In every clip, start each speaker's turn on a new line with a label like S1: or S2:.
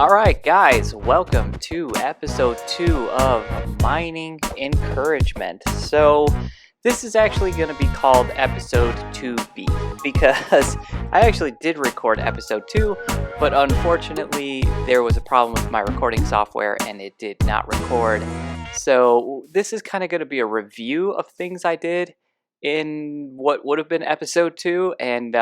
S1: Alright guys, welcome to episode 2 of Mining Encouragement. So this is actually going to be called episode 2B because I actually did record episode 2, but unfortunately there was a problem with my recording software and it did not record. So this is kind of going to be a review of things I did in what would have been episode 2, and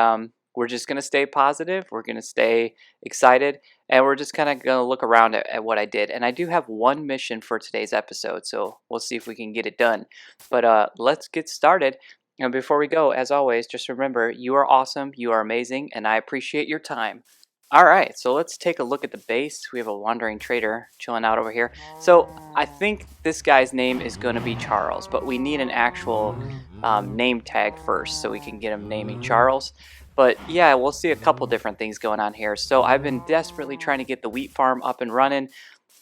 S1: we're just going to stay positive, we're going to stay excited, and we're just kind of going to look around at what I did. And I do have one mission for today's episode, so we'll see if we can get it done. But let's get started. And before we go, as always, just remember, you are awesome, you are amazing, and I appreciate your time. Alright, so let's take a look at the base. We have a wandering trader chilling out over here. So I think this guy's name is going to be Charles, but we need an actual name tag first so we can get him naming Charles. But yeah, we'll see a couple different things going on here. So I've been desperately trying to get the wheat farm up and running,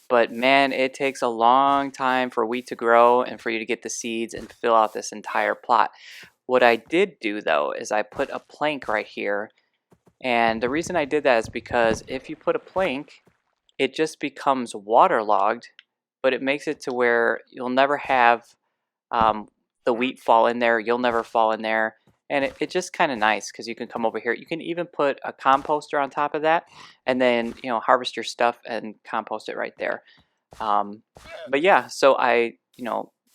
S1: but man, it takes a long time for wheat to grow and for you to get the seeds and fill out this entire plot. What I did do though is I put a plank right here, and the reason I did that is because if you put a plank, it just becomes waterlogged, but it makes it to where you'll never have the wheat fall in there, you'll never fall in there. And it's just kind of nice because you can come over here. You can even put a composter on top of that and then, harvest your stuff and compost it right there. But yeah, so I,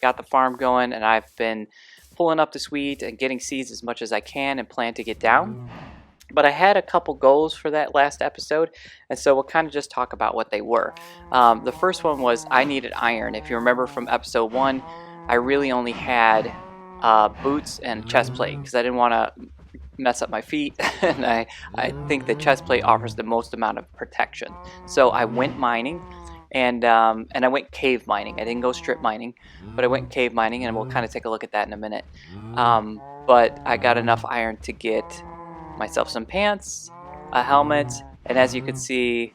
S1: got the farm going, and I've been pulling up this wheat and getting seeds as much as I can and planting it down. But I had a couple goals for that last episode, and so we'll kind of just talk about what they were. The first one was I needed iron. If you remember from episode 1, I really only had boots and chest plate because I didn't want to mess up my feet, and I think the chest plate offers the most amount of protection. So I went mining, and I went cave mining. I didn't go strip mining, but I went cave mining, and we'll kind of take a look at that in a minute. But I got enough iron to get myself some pants, a helmet, and as you can see,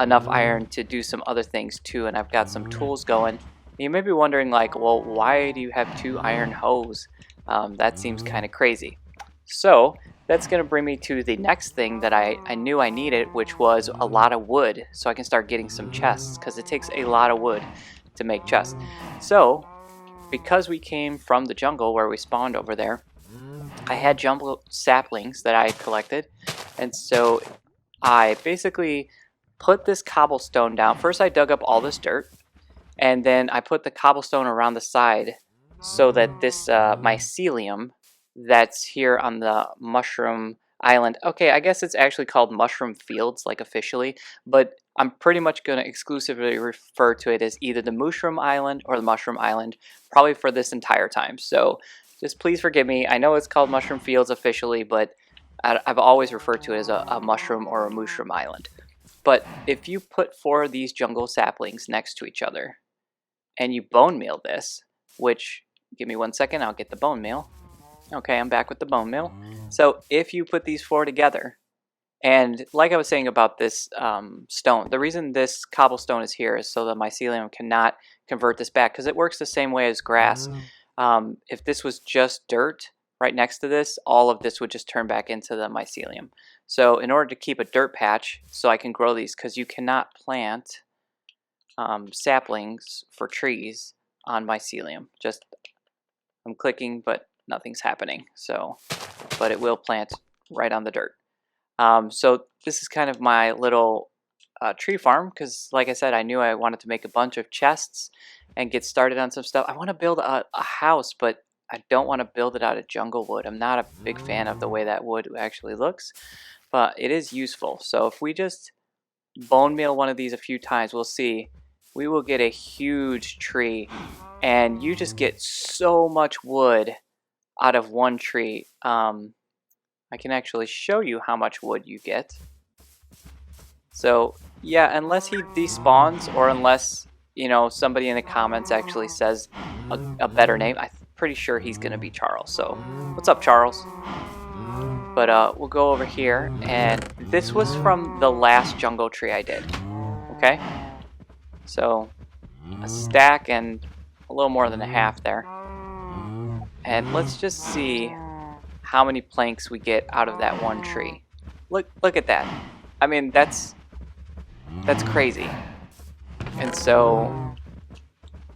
S1: enough iron to do some other things too. And I've got some tools going. You may be wondering, like, well, why do you have 2 iron hoes? That seems kind of crazy. So that's going to bring me to the next thing that I knew I needed, which was a lot of wood, so I can start getting some chests, because it takes a lot of wood to make chests. So because we came from the jungle where we spawned over there, I had jungle saplings that I collected, and so I basically put this cobblestone down. First I dug up all this dirt, and then I put the cobblestone around the side so that this mycelium that's here on the mushroom island, okay, I guess it's actually called mushroom fields, like officially, but I'm pretty much going to exclusively refer to it as either the mushroom island or the mushroom island, probably for this entire time. So just please forgive me. I know it's called mushroom fields officially, but I've always referred to it as a mushroom or a mushroom island. But if you put 4 of these jungle saplings next to each other, and you bone meal this, which, give me 1 second, I'll get the bone meal. Okay, I'm back with the bone meal. So if you put these 4 together, and like I was saying about this stone, the reason this cobblestone is here is so the mycelium cannot convert this back, because it works the same way as grass. If this was just dirt right next to this, all of this would just turn back into the mycelium. So in order to keep a dirt patch so I can grow these, because you cannot plant saplings for trees on mycelium. Just I'm clicking, but nothing's happening. So, but it will plant right on the dirt. So this is kind of my little tree farm, because like I said, I knew I wanted to make a bunch of chests and get started on some stuff. I want to build a house, but I don't want to build it out of jungle wood. I'm not a big fan of the way that wood actually looks, but it is useful. So if we just bone meal one of these a few times, we'll see. We will get a huge tree, and you just get so much wood out of one tree. I can actually show you how much wood you get. So yeah, unless he despawns, or unless somebody in the comments actually says a better name, I'm pretty sure he's gonna be Charles. So what's up, Charles? But we'll go over here, and this was from the last jungle tree I did. Okay, so a stack and a little more than a half there. And let's just see how many planks we get out of that one tree. Look at that. I mean, that's That's crazy. And so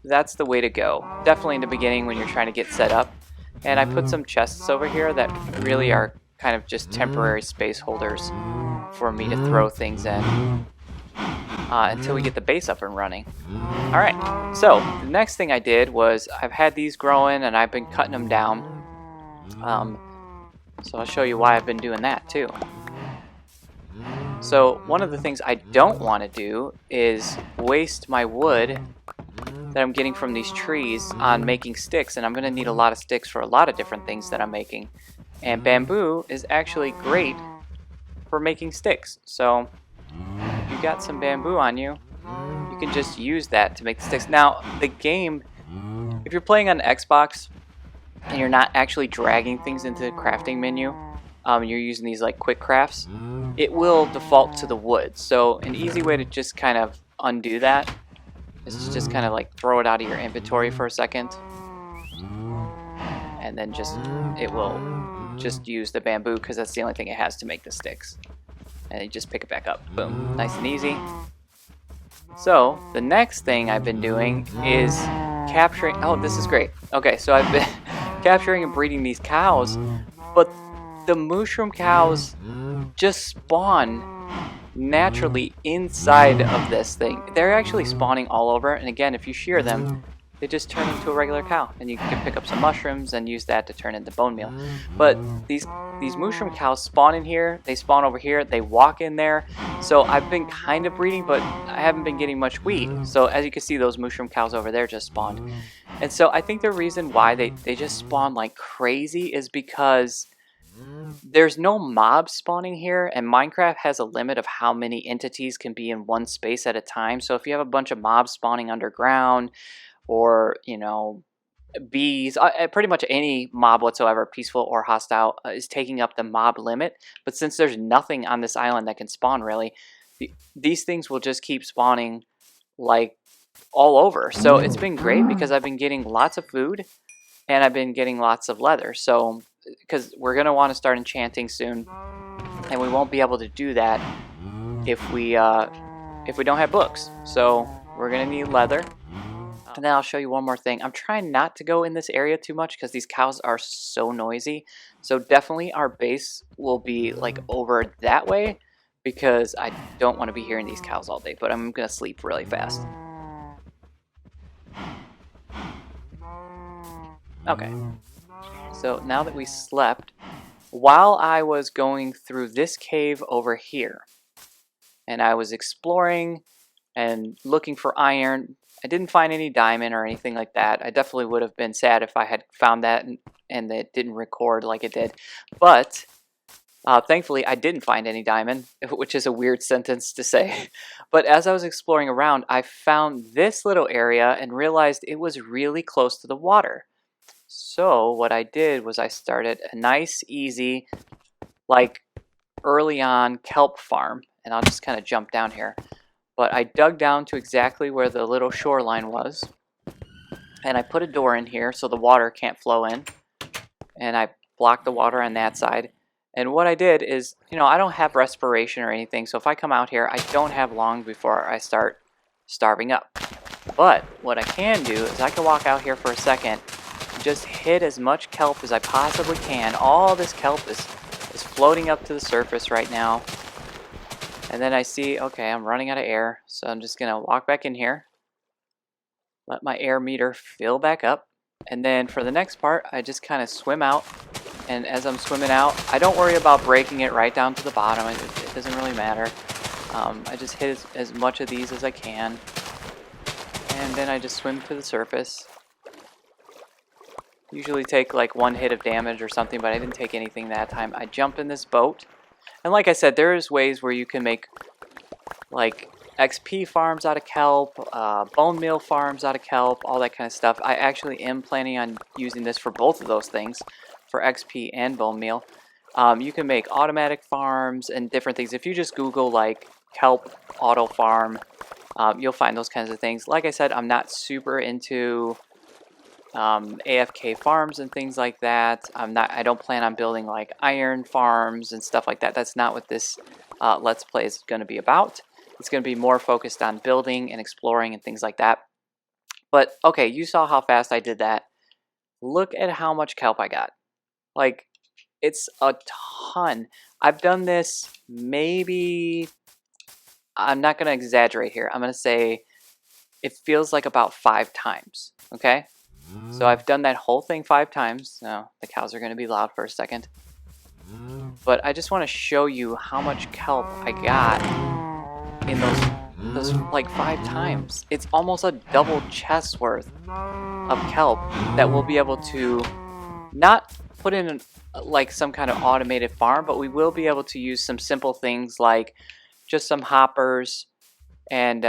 S1: that's the way to go. Definitely in the beginning when you're trying to get set up. And I put some chests over here that really are kind of just temporary space holders for me to throw things in until we get the base up and running. Alright, so the next thing I did was I've had these growing and I've been cutting them down. So I'll show you why I've been doing that too. So one of the things I don't want to do is waste my wood that I'm getting from these trees on making sticks, and I'm going to need a lot of sticks for a lot of different things that I'm making. And bamboo is actually great for making sticks. So if you got some bamboo on you, you can just use that to make the sticks. Now, the game, if you're playing on Xbox and you're not actually dragging things into the crafting menu, you're using these like quick crafts, it will default to the wood. So an easy way to just kind of undo that is to just kind of like throw it out of your inventory for a second, and then it will just use the bamboo because that's the only thing it has to make the sticks. And you just pick it back up. Boom. Nice and easy. So the next thing I've been doing is capturing... Oh, this is great. Okay, so I've been capturing and breeding these cows, but the mushroom cows just spawn naturally inside of this thing. They're actually spawning all over, and again, if you shear them, they just turn into a regular cow, and you can pick up some mushrooms and use that to turn into bone meal. But these mushroom cows spawn in here, they spawn over here, they walk in there. So I've been kind of breeding, but I haven't been getting much wheat. So as you can see, those mushroom cows over there just spawned. And so I think the reason why they just spawn like crazy is because there's no mobs spawning here, and Minecraft has a limit of how many entities can be in one space at a time. So if you have a bunch of mobs spawning underground, or, you know, bees, pretty much any mob whatsoever, peaceful or hostile, is taking up the mob limit. But since there's nothing on this island that can spawn really, these things will just keep spawning like all over. So it's been great because I've been getting lots of food and I've been getting lots of leather. So because we're going to want to start enchanting soon, and we won't be able to do that if we don't have books. So we're going to need leather. And then I'll show you one more thing. I'm trying not to go in this area too much because these cows are so noisy. So definitely our base will be like over that way because I don't want to be hearing these cows all day. But I'm going to sleep really fast. Okay. So now that we slept, while I was going through this cave over here, and I was exploring and looking for iron, I didn't find any diamond or anything like that. I definitely would have been sad if I had found that and it didn't record like it did. But thankfully, I didn't find any diamond, which is a weird sentence to say. But as I was exploring around, I found this little area and realized it was really close to the water. So what I did was I started a nice, easy, like early on kelp farm. And I'll just kind of jump down here. But I dug down to exactly where the little shoreline was. And I put a door in here so the water can't flow in. And I blocked the water on that side. And what I did is, you know, I don't have respiration or anything. So if I come out here, I don't have long before I start starving up. But what I can do is I can walk out here for a second and just hit as much kelp as I possibly can. All this kelp is floating up to the surface right now. And then I see, okay, I'm running out of air, so I'm just going to walk back in here, let my air meter fill back up, and then for the next part, I just kind of swim out, and as I'm swimming out, I don't worry about breaking it right down to the bottom. It doesn't really matter. I just hit as much of these as I can, and then I just swim to the surface. Usually take like one hit of damage or something, but I didn't take anything that time. I jump in this boat. And like I said, there's ways where you can make like XP farms out of kelp, bone meal farms out of kelp, all that kind of stuff. I actually am planning on using this for both of those things, for XP and bone meal. You can make automatic farms and different things. If you just Google like kelp auto farm, you'll find those kinds of things. Like I said, I'm not super into AFK farms and things like that. I don't plan on building like iron farms and stuff like that. That's not what this Let's Play is going to be about. It's going to be more focused on building and exploring and things like that. But okay, you saw how fast I did that. Look at how much kelp I got. Like, it's a ton. I've done this maybe, I'm not going to exaggerate here. I'm going to say it feels like about 5 times. Okay? So I've done that whole thing 5 times. Now, the cows are going to be loud for a second. But I just want to show you how much kelp I got in those like 5 times. It's almost a double chest worth of kelp that we'll be able to not put in like some kind of automated farm, but we will be able to use some simple things like just some hoppers, and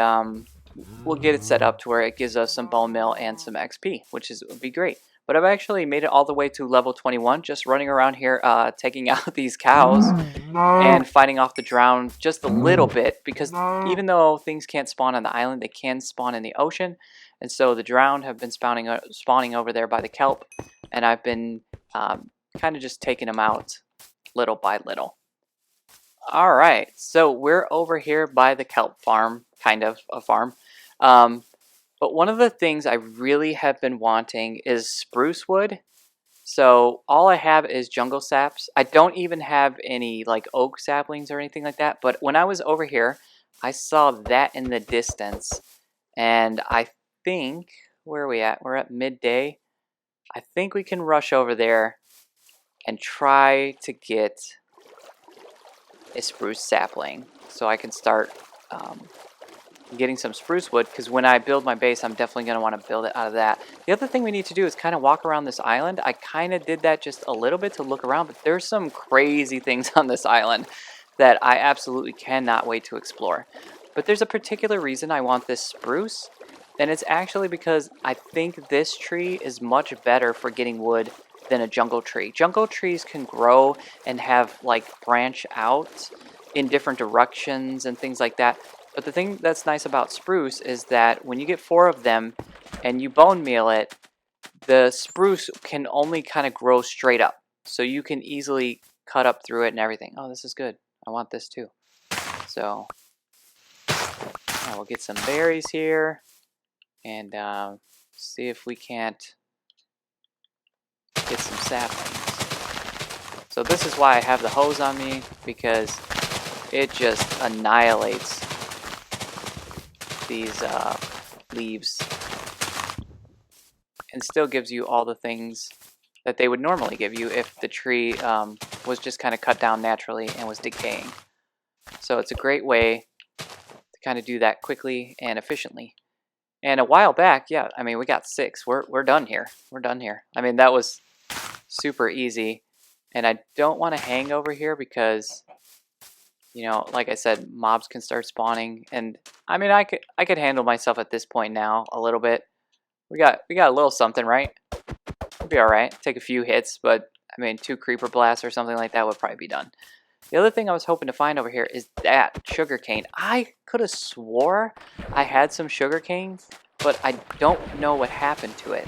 S1: we'll get it set up to where it gives us some bone meal and some XP, which would be great. But I've actually made it all the way to level 21, just running around here, taking out these cows and fighting off the drown just a little bit, because even though things can't spawn on the island, they can spawn in the ocean. And so the drowned have been spawning over there by the kelp, and I've been kind of just taking them out little by little. All right, so we're over here by the kelp farm, kind of a farm. But one of the things I really have been wanting is spruce wood. So all I have is jungle saps. I don't even have any like oak saplings or anything like that. But when I was over here, I saw that in the distance. And I think, where are we at? We're at midday. I think we can rush over there and try to get a spruce sapling so I can start getting some spruce wood, because when I build my base, I'm definitely going to want to build it out of that. The other thing we need to do is kind of walk around this island. I kind of did that just a little bit to look around, but there's some crazy things on this island that I absolutely cannot wait to explore. But there's a particular reason I want this spruce, and it's actually because I think this tree is much better for getting wood than a jungle tree. Jungle trees can grow and have like branch out in different directions and things like that. But the thing that's nice about spruce is that when you get 4 of them and you bone meal it, the spruce can only kind of grow straight up. So you can easily cut up through it and everything. Oh, this is good. I want this too. So we'll get some berries here and see if we can't get some saplings. So this is why I have the hose on me, because it just annihilates these leaves and still gives you all the things that they would normally give you if the tree was just kind of cut down naturally and was decaying. So it's a great way to kind of do that quickly and efficiently. And a while back, yeah, I mean, we got 6. We're done here. We're done here. I mean, that was super easy. And I don't want to hang over here because, you know, like I said, mobs can start spawning, and I mean, I could handle myself at this point now a little bit. We got a little something, right? We'll be all right. Take a few hits, but I mean, 2 creeper blasts or something like that would probably be done. The other thing I was hoping to find over here is that sugarcane. I could have swore I had some sugarcane, but I don't know what happened to it.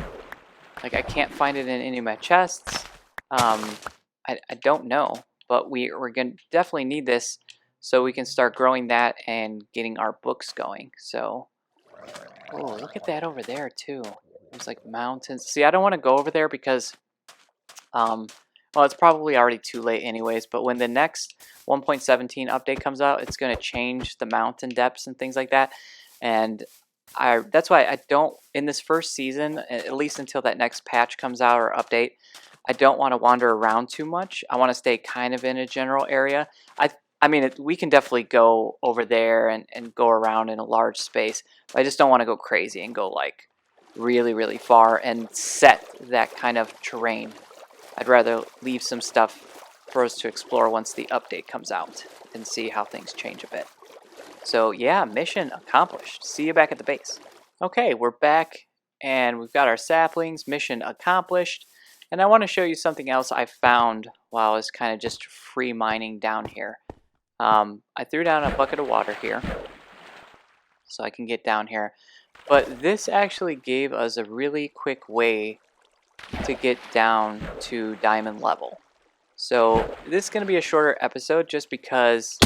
S1: Like, I can't find it in any of my chests. I don't know, but we're gonna definitely need this so we can start growing that and getting our books going. So, oh, look at that over there too. There's like mountains. See, I don't want to go over there because, well, it's probably already too late anyways, but when the next 1.17 update comes out, it's going to change the mountain depths and things like that. And that's why I don't, in this first season, at least until that next patch comes out or update, I don't want to wander around too much. I want to stay kind of in a general area. I mean, we can definitely go over there and go around in a large space. But I just don't want to go crazy and go like really, really far and set that kind of terrain. I'd rather leave some stuff for us to explore once the update comes out and see how things change a bit. So yeah, mission accomplished. See you back at the base. Okay, we're back and we've got our saplings. Mission accomplished. And I want to show you something else I found while I was kind of just free mining down here. I threw down a bucket of water here so I can get down here. But this actually gave us a really quick way to get down to diamond level. So this is going to be a shorter episode just because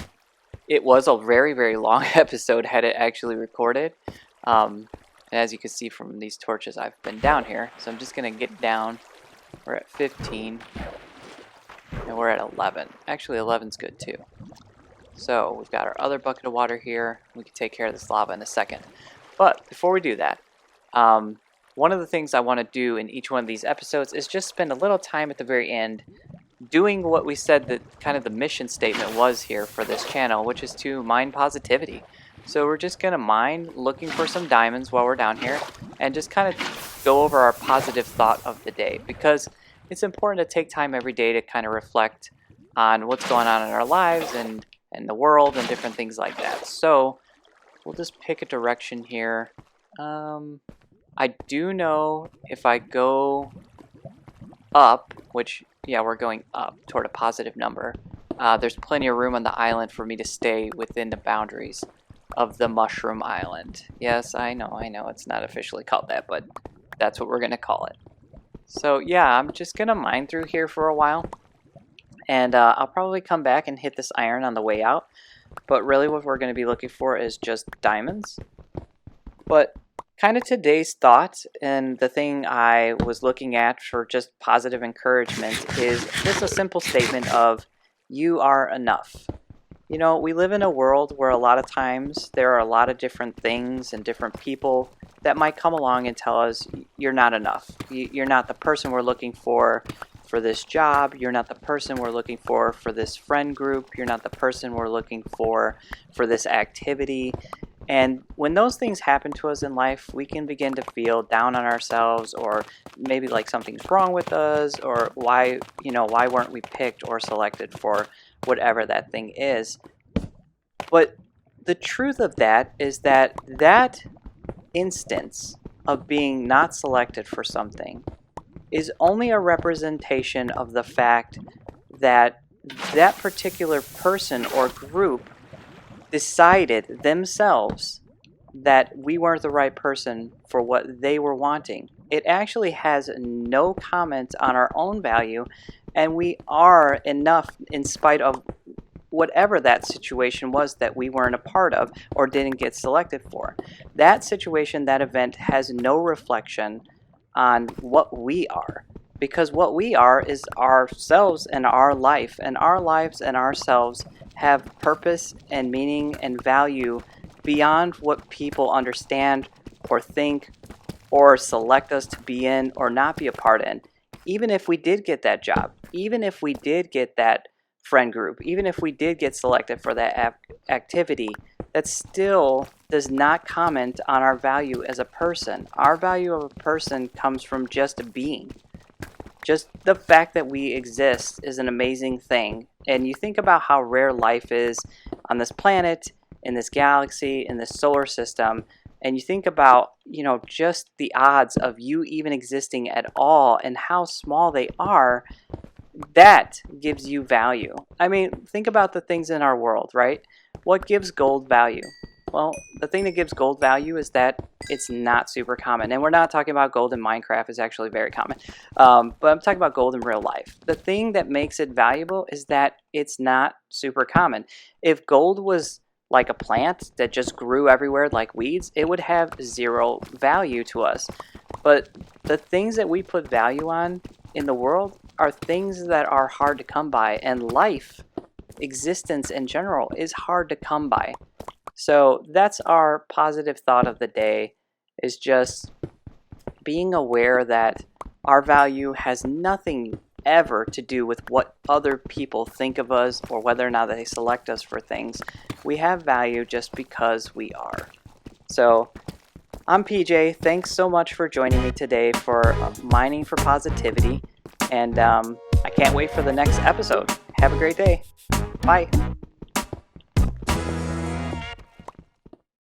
S1: it was a very, very long episode had it actually recorded. And as you can see from these torches, I've been down here. So I'm just going to get down. We're at 15. And we're at 11. Actually, 11's good too. So we've got our other bucket of water here. We can take care of this lava in a second. But before we do that, one of the things I want to do in each one of these episodes is just spend a little time at the very end doing what we said that kind of the mission statement was here for this channel, which is to mine positivity. So we're just going to mine looking for some diamonds while we're down here and just kind of go over our positive thought of the day, because it's important to take time every day to kind of reflect on what's going on in our lives and the world and different things like that. So we'll just pick a direction here. I do know if I go up, which, yeah, we're going up toward a positive number, there's plenty of room on the island for me to stay within the boundaries of the Mushroom Island. Yes, I know, it's not officially called that, but that's what we're going to call it. So, yeah, I'm just going to mine through here for a while, and I'll probably come back and hit this iron on the way out, but really what we're going to be looking for is just diamonds. But kind of today's thought, and the thing I was looking at for just positive encouragement, is just a simple statement of, you are enough. You know, we live in a world where a lot of times there are a lot of different things and different people that might come along and tell us, you're not enough. You're not the person we're looking for this job. You're not the person we're looking for this friend group. You're not the person we're looking for this activity. And when those things happen to us in life, we can begin to feel down on ourselves, or maybe like something's wrong with us, or why weren't we picked or selected for whatever that thing is. But the truth of that is that instance of being not selected for something is only a representation of the fact that that particular person or group decided themselves that we weren't the right person for what they were wanting. It actually has no comment on our own value, and we are enough in spite of whatever that situation was that we weren't a part of or didn't get selected for. That situation, that event, has no reflection on what we are, because what we are is ourselves and our life, and our lives and ourselves have purpose and meaning and value beyond what people understand or think or select us to be in or not be a part in. Even if we did get that job, even if we did get that friend group, even if we did get selected for that activity, that still does not comment on our value as a person. Our value of a person comes from just being. Just the fact that we exist is an amazing thing. And you think about how rare life is on this planet, in this galaxy, in this solar system, and you think about, just the odds of you even existing at all and how small they are, that gives you value. I mean, think about the things in our world, right? What gives gold value? Well, the thing that gives gold value is that it's not super common. And we're not talking about gold in Minecraft. It's actually very common. But I'm talking about gold in real life. The thing that makes it valuable is that it's not super common. If gold was like a plant that just grew everywhere like weeds, it would have zero value to us. But the things that we put value on in the world are things that are hard to come by. And life, existence in general, is hard to come by. So that's our positive thought of the day, is just being aware that our value has nothing ever to do with what other people think of us or whether or not they select us for things. We have value just because we are. So I'm PJ. Thanks so much for joining me today for Mining for Positivity. And I can't wait for the next episode. Have a great day. Bye.